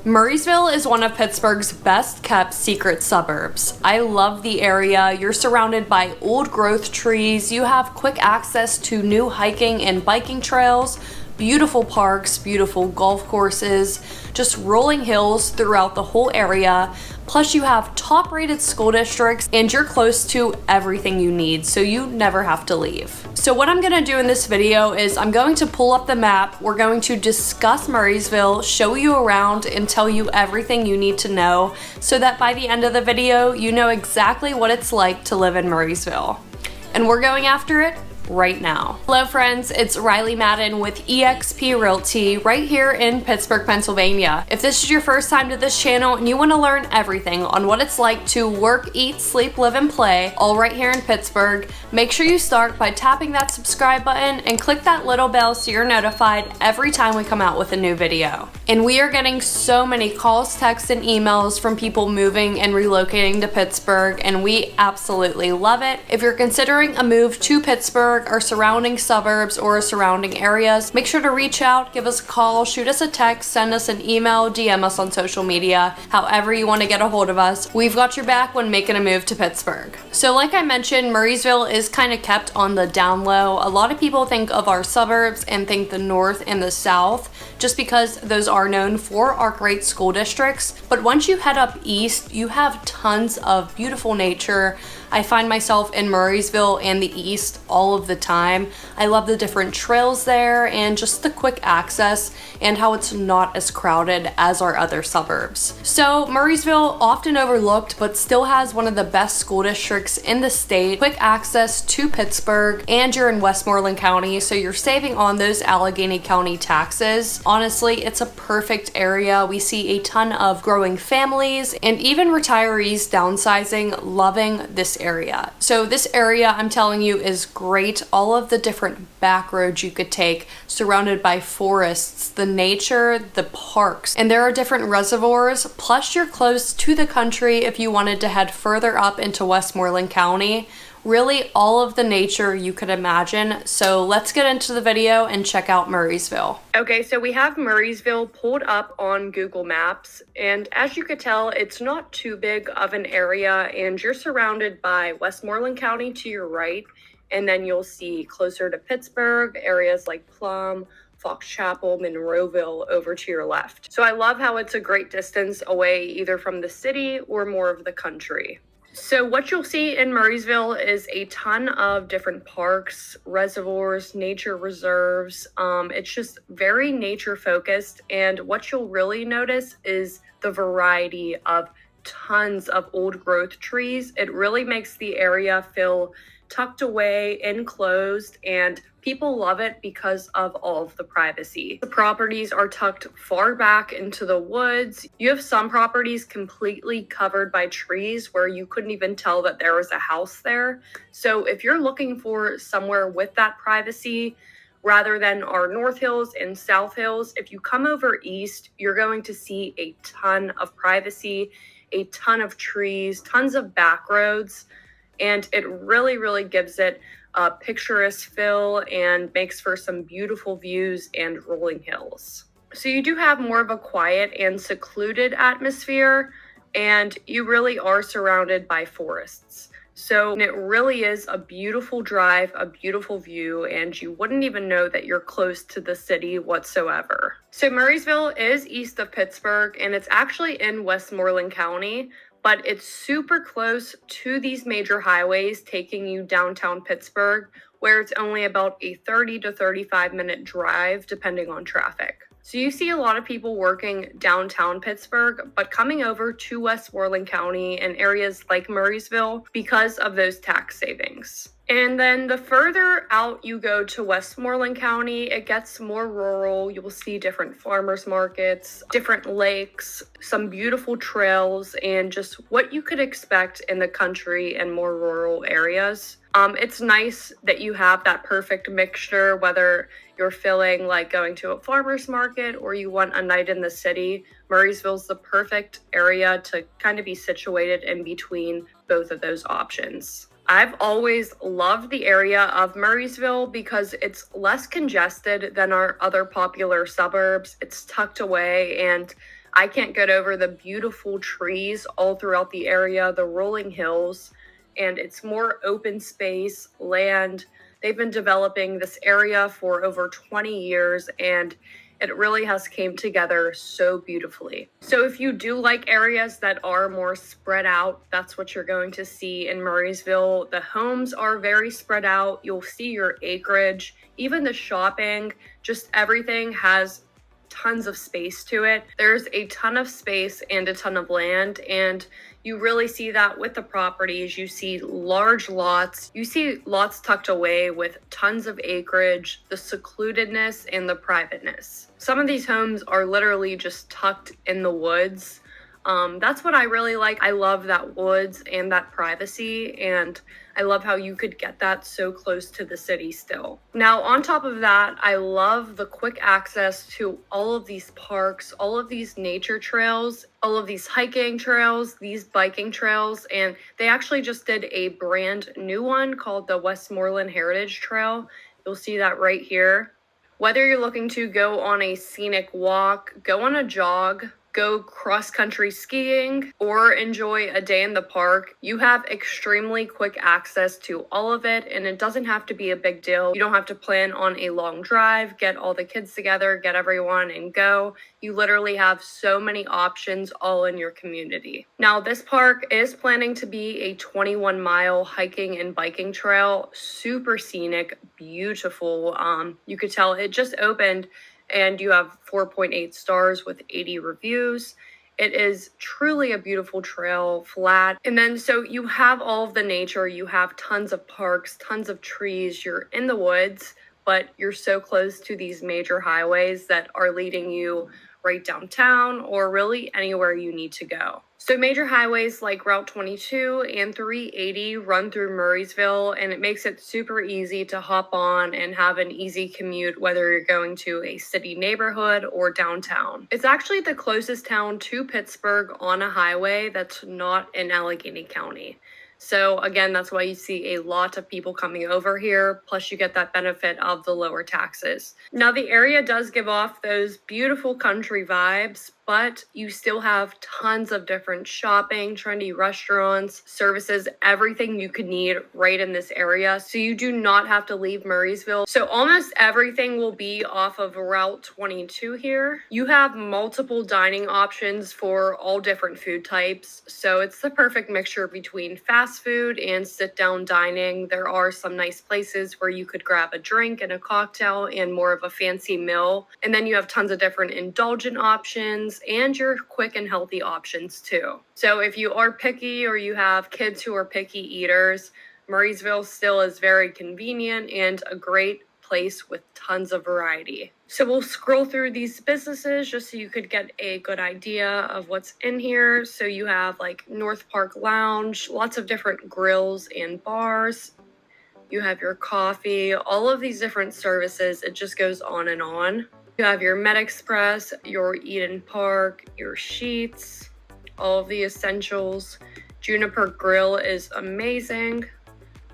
Murrysville is one of Pittsburgh's best kept secret suburbs. I love the area. You're surrounded by old growth trees. You have quick access to new hiking and biking trails, beautiful parks, beautiful golf courses, just rolling hills throughout the whole area. Plus you have top rated school districts and you're close to everything you need, so you never have to leave. So what I'm gonna do in this video is I'm going to pull up the map. We're going to discuss Murrysville, show you around, and tell you everything you need to know so that by the end of the video, you know exactly what it's like to live in Murrysville. And we're going after it right now. Hello friends, it's Riley Madden with eXp Realty right here in Pittsburgh, Pennsylvania. If this is your first time to this channel and you want to learn everything on what it's like to work, eat, sleep, live, and play all right here in Pittsburgh, make sure you start by tapping that subscribe button and click that little bell so you're notified every time we come out with a new video. And we are getting so many calls, texts, and emails from people moving and relocating to Pittsburgh, and we absolutely love it. If you're considering a move to Pittsburgh or surrounding suburbs or surrounding areas, make sure to reach out, give us a call, shoot us a text, send us an email, DM us on social media, however you want to get a hold of us. We've got your back when making a move to Pittsburgh. So like I mentioned, Murrysville is kind of kept on the down low. A lot of people think of our suburbs and think the north and the south, just because those are known for our great school districts. But once you head up east, you have tons of beautiful nature. I find myself in Murrysville and the east all of the time. I love the different trails there and just the quick access and how it's not as crowded as our other suburbs. So Murrysville, often overlooked, but still has one of the best school districts in the state, quick access to Pittsburgh, and you're in Westmoreland County, so you're saving on those Allegheny County taxes. Honestly, it's a perfect area. We see a ton of growing families and even retirees downsizing, loving this area. So this area, I'm telling you, is great. All of the different back roads you could take, surrounded by forests, the nature, the parks, and there are different reservoirs, plus you're close to the country if you wanted to head further up into Westmoreland County. Really all of the nature you could imagine. So let's get into the video and check out Murrysville. Okay, so we have Murrysville pulled up on Google Maps, and as you could tell, it's not too big of an area, and you're surrounded by Westmoreland County to your right, and then you'll see closer to Pittsburgh, areas like Plum, Fox Chapel, Monroeville over to your left. So I love how it's a great distance away either from the city or more of the country. So what you'll see in Murrysville is a ton of different parks, reservoirs, nature reserves. It's just very nature focused, and what you'll really notice is the variety of tons of old growth trees. It really makes the area feel tucked away, enclosed, and people love it because of all of the privacy. The properties are tucked far back into the woods. You have some properties completely covered by trees where you couldn't even tell that there was a house there. So if you're looking for somewhere with that privacy, rather than our North Hills and South Hills, if you come over east, you're going to see a ton of privacy, a ton of trees, tons of back roads, and it really, really gives it a picturesque feel and makes for some beautiful views and rolling hills. So you do have more of a quiet and secluded atmosphere, and you really are surrounded by forests. So it really is a beautiful drive, a beautiful view, and you wouldn't even know that you're close to the city whatsoever. So Murrysville is east of Pittsburgh, and it's actually in Westmoreland County, but it's super close to these major highways taking you downtown Pittsburgh, where it's only about a 30 to 35 minute drive depending on traffic. So you see a lot of people working downtown Pittsburgh, but coming over to Westmoreland County and areas like Murrysville because of those tax savings. And then the further out you go to Westmoreland County, it gets more rural. You'll see different farmers markets, different lakes, some beautiful trails, and just what you could expect in the country and more rural areas. It's nice that you have that perfect mixture, whether you're feeling like going to a farmer's market or you want a night in the city. Murrysville's the perfect area to kind of be situated in between both of those options. I've always loved the area of Murrysville because it's less congested than our other popular suburbs. It's tucked away, and I can't get over the beautiful trees all throughout the area, the rolling hills, and it's more open space, land. They've been developing this area for over 20 years, and it really has came together so beautifully. So if you do like areas that are more spread out, that's what you're going to see in Murrysville. The homes are very spread out. You'll see your acreage, even the shopping, just everything has tons of space to it. There's a ton of space and a ton of land, and you really see that with the properties. You see large lots, you see lots tucked away with tons of acreage, the secludedness and the privateness. Some of these homes are literally just tucked in the woods. That's what I really like. I love that woods and that privacy, and I love how you could get that so close to the city still. Now, on top of that, I love the quick access to all of these parks, all of these nature trails, all of these hiking trails, these biking trails, and they actually just did a brand new one called the Westmoreland Heritage Trail. You'll see that right here. Whether you're looking to go on a scenic walk, go on a jog, go cross-country skiing, or enjoy a day in the park, you have extremely quick access to all of it, and it doesn't have to be a big deal. You don't have to plan on a long drive, get all the kids together, get everyone and go. You literally have so many options all in your community. Now, this park is planning to be a 21-mile hiking and biking trail, super scenic, beautiful. You could tell it just opened, and you have 4.8 stars with 80 reviews. It is truly a beautiful trail, flat. And then so you have all of the nature, you have tons of parks, tons of trees, you're in the woods, but you're so close to these major highways that are leading you right downtown or really anywhere you need to go. So major highways like Route 22 and 380 run through Murrysville, and it makes it super easy to hop on and have an easy commute whether you're going to a city neighborhood or downtown. It's actually the closest town to Pittsburgh on a highway that's not in Allegheny County. So again, that's why you see a lot of people coming over here, plus you get that benefit of the lower taxes. Now, the area does give off those beautiful country vibes, but you still have tons of different shopping, trendy restaurants, services, everything you could need right in this area. So you do not have to leave Murrysville. So almost everything will be off of Route 22 here. You have multiple dining options for all different food types. So it's the perfect mixture between fast food and sit-down dining. There are some nice places where you could grab a drink and a cocktail and more of a fancy meal. And then you have tons of different indulgent options and your quick and healthy options too. So if you are picky or you have kids who are picky eaters, Murrysville still is very convenient and a great place with tons of variety. So we'll scroll through these businesses just so you could get a good idea of what's in here. So you have like North Park Lounge, lots of different grills and bars. You have your coffee, all of these different services. It just goes on and on. You have your Med Express, your Eden Park, your Sheets, all of the essentials. Juniper Grill is amazing.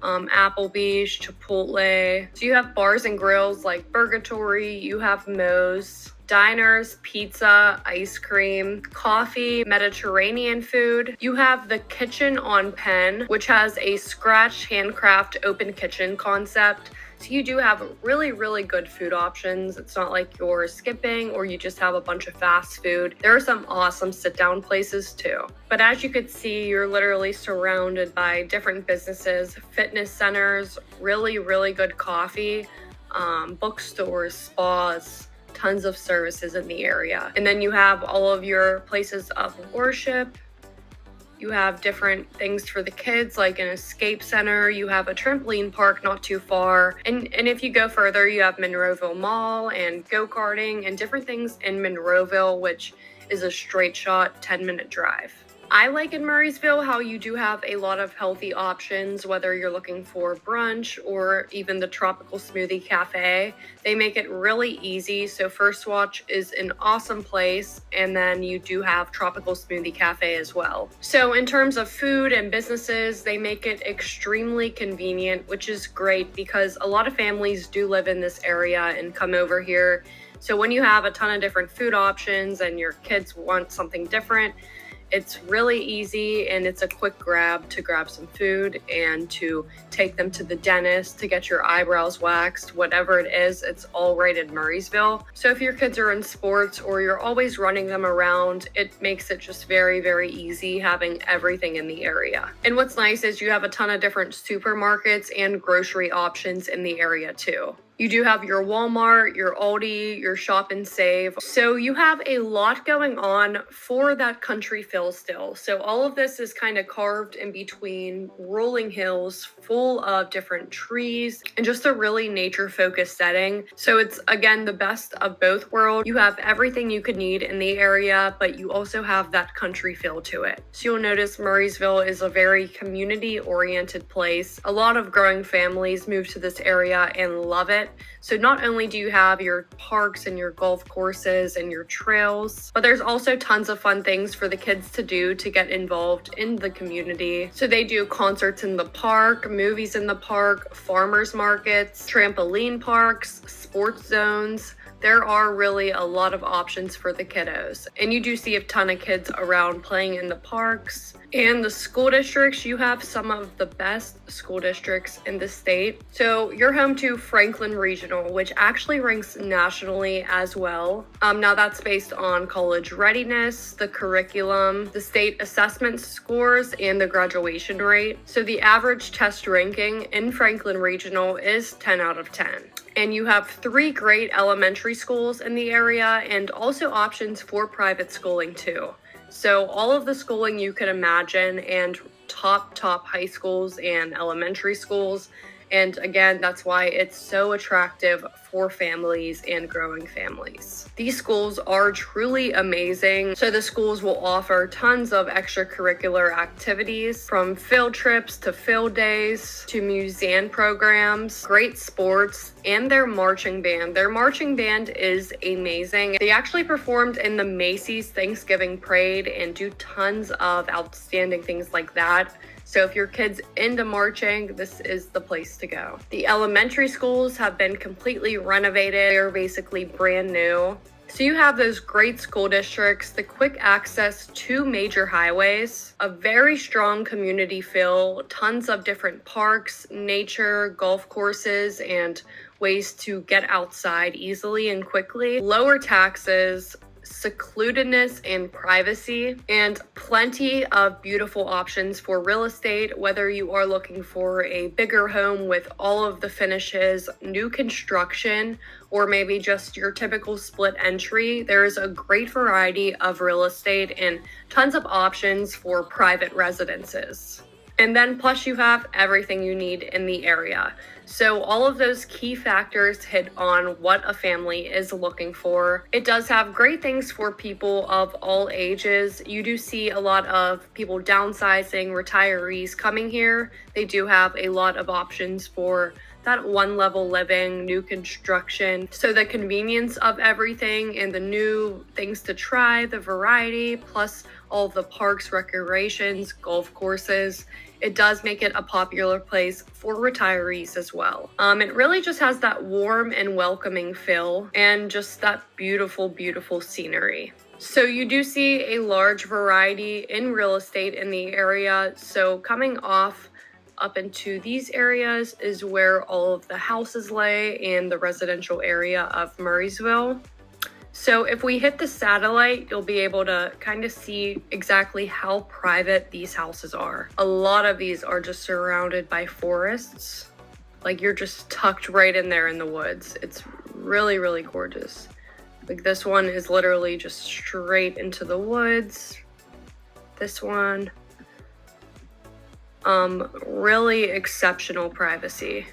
Applebee's, Chipotle. So you have bars and grills like Burgatory, you have Moe's, diners, pizza, ice cream, coffee, Mediterranean food. You have the Kitchen on Penn, which has a scratch handcraft open kitchen concept. So you do have really, really good food options. It's not like you're skipping or you just have a bunch of fast food. There are some awesome sit-down places too. But as you could see, you're literally surrounded by different businesses, fitness centers, really, really good coffee, bookstores, spas, tons of services in the area. And then you have all of your places of worship. You have different things for the kids, like an escape center. You have a trampoline park not too far. And if you go further, you have Monroeville Mall and go-karting and different things in Monroeville, which is a straight shot 10-minute drive. I like in Murrysville how you do have a lot of healthy options, whether you're looking for brunch or even the Tropical Smoothie Cafe. They make it really easy. So First Watch is an awesome place. And then you do have Tropical Smoothie Cafe as well. So in terms of food and businesses, they make it extremely convenient, which is great because a lot of families do live in this area and come over here. So when you have a ton of different food options and your kids want something different, it's really easy and it's a quick grab to grab some food and to take them to the dentist, to get your eyebrows waxed, whatever it is, it's all right in Murrysville. So if your kids are in sports or you're always running them around, it makes it just very, very easy having everything in the area. And what's nice is you have a ton of different supermarkets and grocery options in the area too. You do have your Walmart, your Aldi, your Shop and Save. So you have a lot going on for that country feel still. So all of this is kind of carved in between rolling hills full of different trees and just a really nature focused setting. So it's again the best of both worlds. You have everything you could need in the area, but you also have that country feel to it. So you'll notice Murrysville is a very community oriented place. A lot of growing families move to this area and love it. So not only do you have your parks and your golf courses and your trails, but there's also tons of fun things for the kids to do to get involved in the community. So they do concerts in the park, movies in the park, farmers markets, trampoline parks, sports zones. There are really a lot of options for the kiddos. And you do see a ton of kids around playing in the parks. And the school districts, you have some of the best school districts in the state. So you're home to Franklin Regional, which actually ranks nationally as well. Now that's based on college readiness, the curriculum, the state assessment scores, and the graduation rate. So the average test ranking in Franklin Regional is 10 out of 10. And you have 3 great elementary schools in the area and also options for private schooling too. So all of the schooling you could imagine and top high schools and elementary schools. And again, that's why it's so attractive for families and growing families. These schools are truly amazing. So the schools will offer tons of extracurricular activities, from field trips to field days to museum programs, great sports, and their marching band. Their marching band is amazing. They actually performed in the Macy's Thanksgiving Parade and do tons of outstanding things like that. So if your kid's into marching, this is the place to go. The elementary schools have been completely renovated. They're basically brand new. So you have those great school districts, the quick access to major highways, a very strong community feel, tons of different parks, nature, golf courses, and ways to get outside easily and quickly, lower taxes, secludedness and privacy, and plenty of beautiful options for real estate, whether you are looking for a bigger home with all of the finishes, new construction, or maybe just your typical split entry. There's a great variety of real estate and tons of options for private residences. And then plus you have everything you need in the area. So all of those key factors hit on what a family is looking for. It does have great things for people of all ages. You do see a lot of people downsizing, retirees coming here. They do have a lot of options for that one level living, new construction. So the convenience of everything and the new things to try, the variety, plus all the parks, recreations, golf courses, it does make it a popular place for retirees as well. It really just has that warm and welcoming feel and just that beautiful, beautiful scenery. So you do see a large variety in real estate in the area. So coming off up into these areas is where all of the houses lay in the residential area of Murrysville. So if we hit the satellite, you'll be able to kind of see exactly how private these houses are. A lot of these are just surrounded by forests. Like you're just tucked right in there in the woods. It's really, really gorgeous. Like this one is literally just straight into the woods. This one, really exceptional privacy.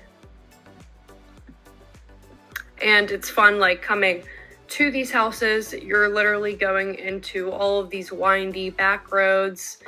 And it's fun, like coming to these houses, you're literally going into all of these windy back roads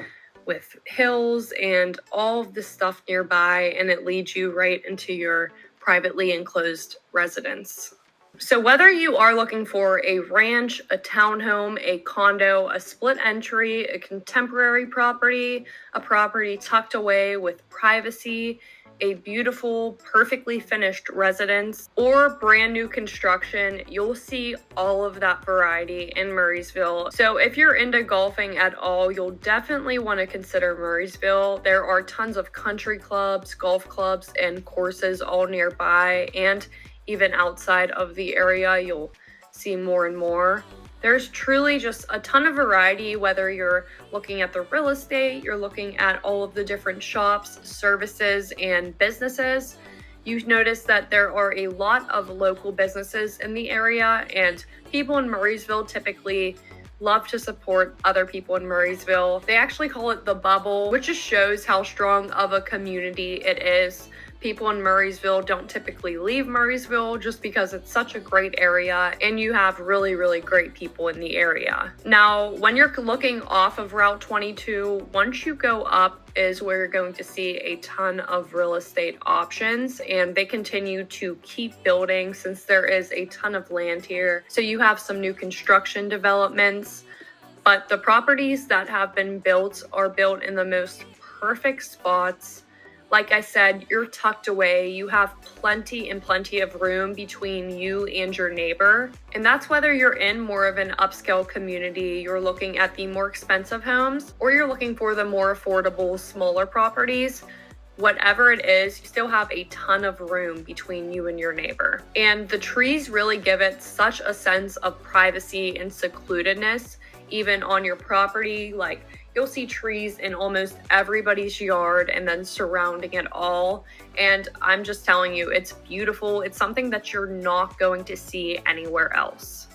with hills and all of this stuff nearby, and it leads you right into your privately enclosed residence. So whether you are looking for a ranch, a townhome, a condo, a split entry, a contemporary property, a property tucked away with privacy a beautiful, perfectly finished residence or brand new construction, you'll see all of that variety in Murrysville. So if you're into golfing at all, you'll definitely want to consider Murrysville. There are tons of country clubs, golf clubs, and courses all nearby, and even outside of the area, you'll see more and more. There's truly just a ton of variety, whether you're looking at the real estate, you're looking at all of the different shops, services, and businesses. You notice that there are a lot of local businesses in the area, and people in Murrysville typically love to support other people in Murrysville. They actually call it the bubble, which just shows how strong of a community it is. People in Murrysville don't typically leave Murrysville just because it's such a great area and you have really, really great people in the area. Now, when you're looking off of Route 22, once you go up is where you're going to see a ton of real estate options, and they continue to keep building since there is a ton of land here. So you have some new construction developments, but the properties that have been built are built in the most perfect spots. Like I said, you're tucked away. You have plenty of room between you and your neighbor. And that's whether you're in more of an upscale community, you're looking at the more expensive homes, or you're looking for the more affordable, smaller properties. Whatever it is, you still have a ton of room between you and your neighbor. And the trees really give it such a sense of privacy and secludedness, even on your property. Like, you'll see trees in almost everybody's yard and then surrounding it all. And I'm just telling you, it's beautiful. It's something that you're not going to see anywhere else.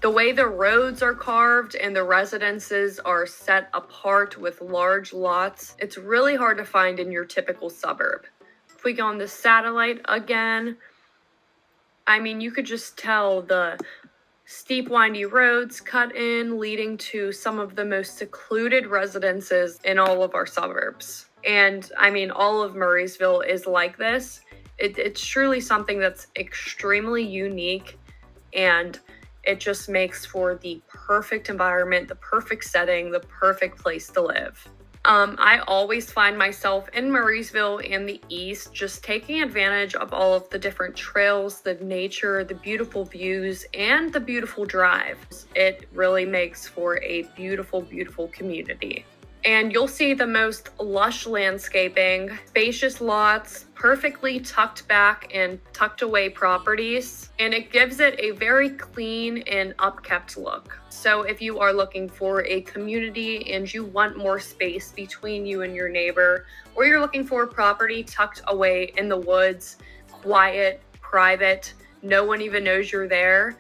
The way the roads are carved and the residences are set apart with large lots, it's really hard to find in your typical suburb. If we go on the satellite again, I mean, you could just tell the steep, windy roads cut in, leading to some of the most secluded residences in all of our suburbs. And I mean, all of Murrysville is like this. It's truly something that's extremely unique, and it just makes for the perfect environment, the perfect setting, the perfect place to live. I always find myself in Murrysville and the East just taking advantage of all of the different trails, the nature, the beautiful views, and the beautiful drives. It really makes for a beautiful, beautiful community. And you'll see the most lush landscaping, spacious lots, perfectly tucked back and tucked away properties, and it gives it a very clean and upkept look. So if you are looking for a community and you want more space between you and your neighbor, or you're looking for a property tucked away in the woods, quiet, private, no one even knows you're there,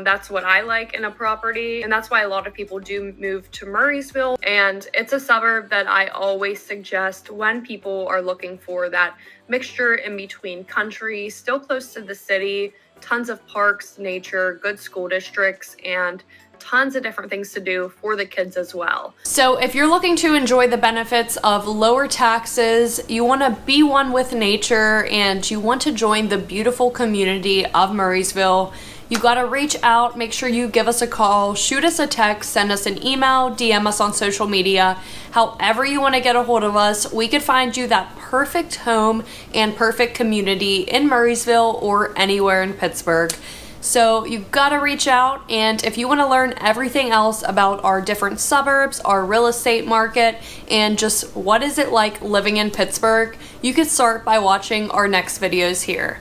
that's what I like in a property, and that's why a lot of people do move to Murrysville. And it's a suburb that I always suggest when people are looking for that mixture in between country, still close to the city, tons of parks, nature, good school districts, and tons of different things to do for the kids as well. So if you're looking to enjoy the benefits of lower taxes, you want to be one with nature, and you want to join the beautiful community of Murrysville, you got to reach out. Make sure you give us a call, shoot us a text, send us an email, DM us on social media. However you want to get a hold of us, we could find you that perfect home and perfect community in Murrysville or anywhere in Pittsburgh. So you've got to reach out, and if you want to learn everything else about our different suburbs, our real estate market, and just what is it like living in Pittsburgh, you could start by watching our next videos here.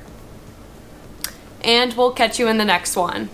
And we'll catch you in the next one.